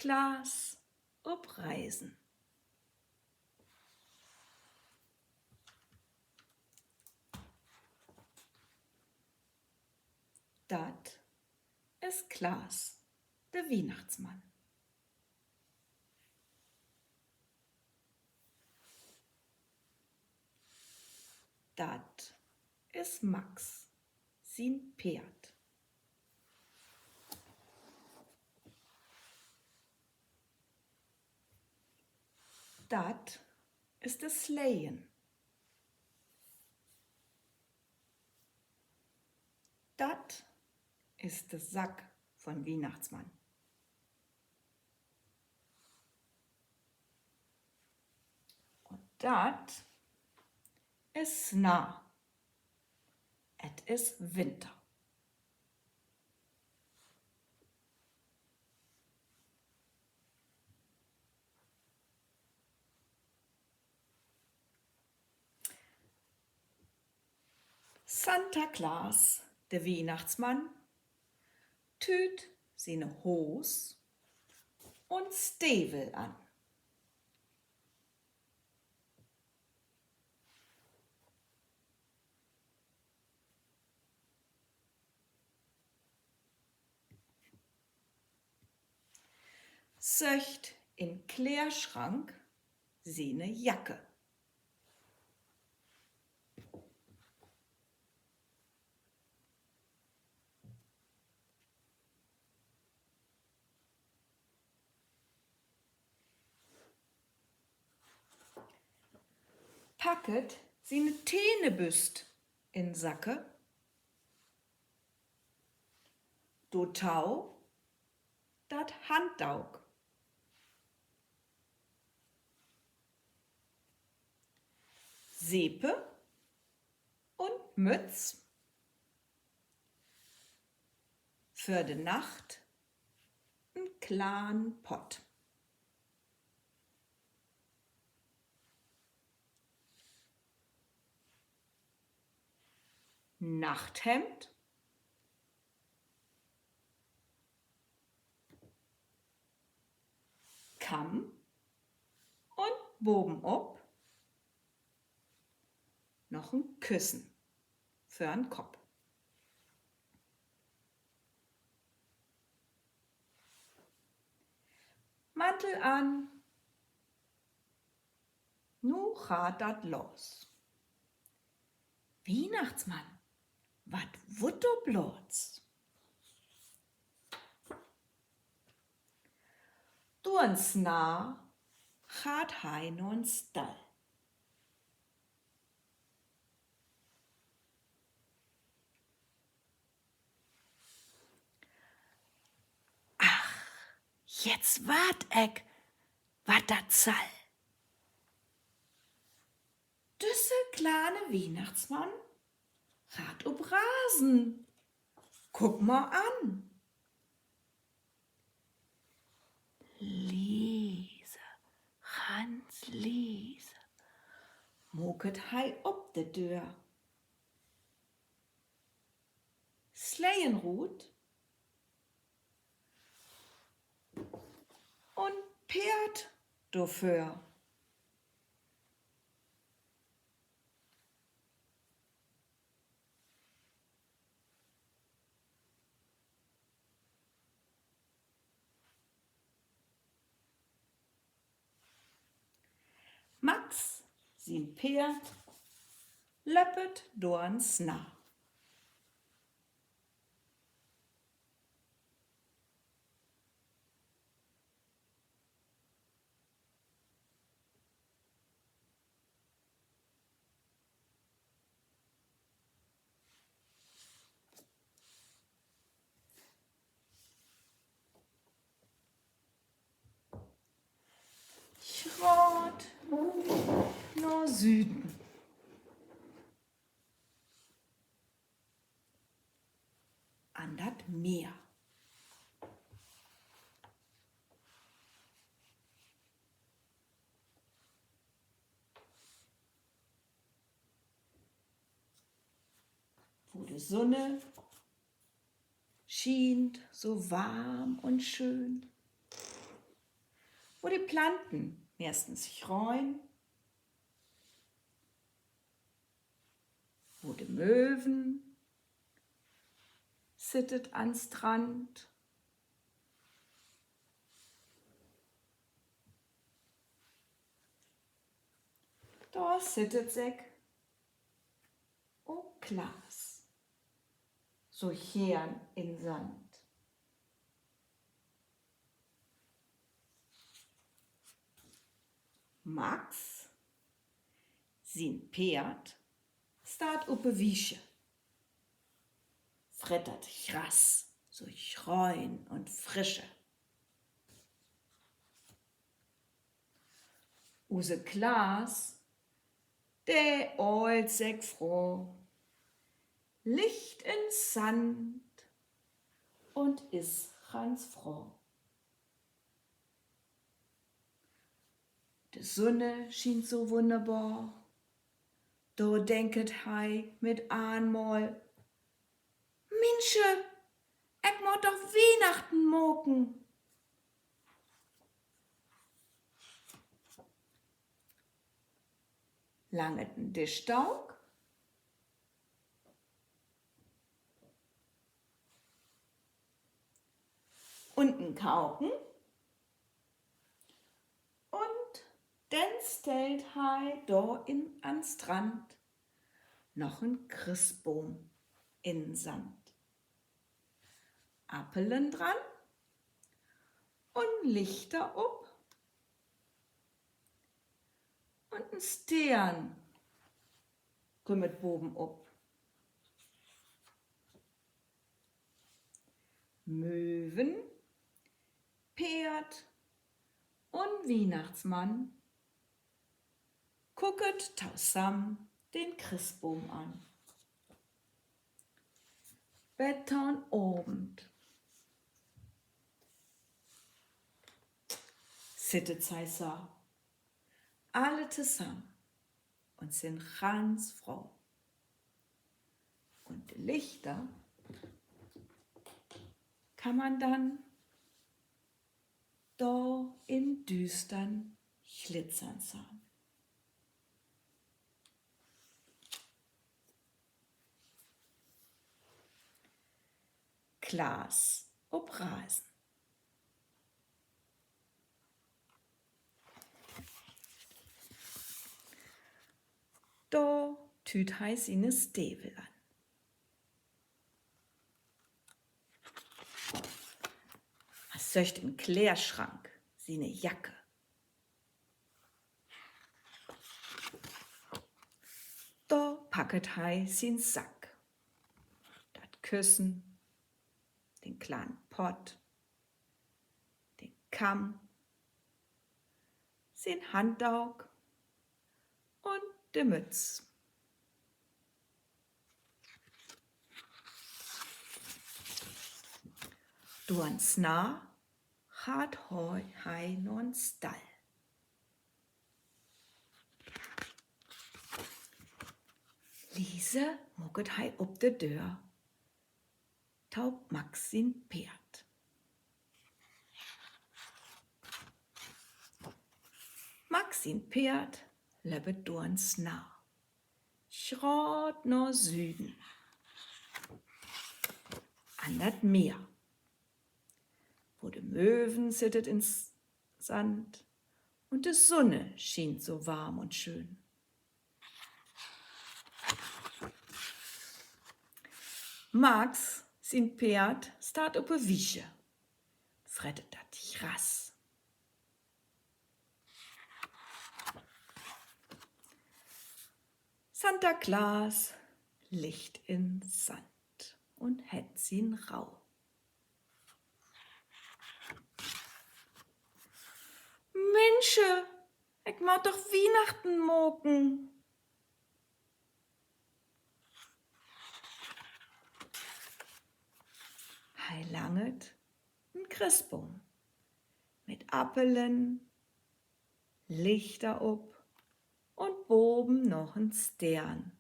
Klaas op Reisen. Dat is Klaas, de Weihnachtsmann. Dat is Max, sein Pferd. Dat ist das Sleien. Dat ist der Sack von Weihnachtsmann. Und dat ist Snaa. Et is Winter. Santa Claus, der Weihnachtsmann, tüt seine Hos und Stiefel an. Söcht in Klärschrank seine Jacke. Packet seine Tänebüst in Sacke. Do Tau, dat Handdaug. Sepe und Mütz für de Nacht n kleinen Pott. Nachthemd, Kamm und bobenop noch ein Küssen für einen Kopf. Mantel an, nu gaat dat los. Weihnachtsmann, wat wut du bloß? Durch Snaa gaat hij nun Stall. Ach, jetzt wart ek, wat dat sall. Düsse kleine Weihnachtsmann gaat op Rasen. Guck mal an. Liese, Hans Liese, moket hij op de deur. Sleienrut und Pferd dafür. Max, sein Pferd, löppet dorn Snaa. Schrot nur Süden. An dat Meer. Wo die Sonne schient so warm und schön. wo die Planten erstens sich reuen, wo die Möwen sittet an Strand. Da sittet Säck o Klaas, so Chern in Sand. Max, sin Pferd, staat op de Wiesche, frettert Gras, so rein und frische. Use Klaas, der old Säck froh, liegt in Sand und is ganz froh. Die Sonne schien so wunderbar, do denket hei mit Anmol, Minsche, ich muss doch Weihnachten moken. Langeten Dischtaug und ein Kauken und dann stellt hei do an Strand noch ein Christbaum in Sand. Appelen dran und Lichter up und ein Stern kümmert boben up. Möwen, Pferd und Weihnachtsmann gucket tausam den Christbaum an. Wetter und Abend. Sittet sei so, alle zusammen und sind ganz froh. Und die Lichter kann man dann da in düstern Schlitzern sehen. Klaas ob Rasen. Da tüt hei sine Stiefel an. Was söcht im Klärschrank sine Jacke. Da packet hei sin Sack. Dat Küssen, den kleinen Pott, den Kamm, sin Handaug und de Mütz. Duans nah hat hei non Stall. Lise mucket hei ob de Dör, taub Max sin Pferd. Max sin Pferd lebet duans nah, schrot no Süden, an dat Meer, wo de Möwen sittet ins Sand und de Sonne schien so warm und schön. Max sin Pferd staat op de Wiesche, frettet dat Gras. Santa Claus liegt in Sand und het sin Rau. Minsche, ich mag doch Weihnachten moken. Hei langet ein Christbaum mit Appelen, Lichter ob und boben noch ein Stern.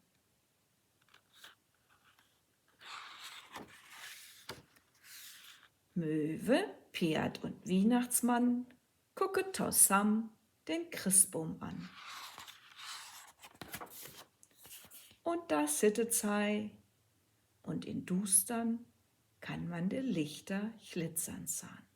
Möwe, Pferd und Weihnachtsmann gucket tosam den Christbaum an. Und da sittet sei, und in Dustern kann man de Lichter glitzern sahn.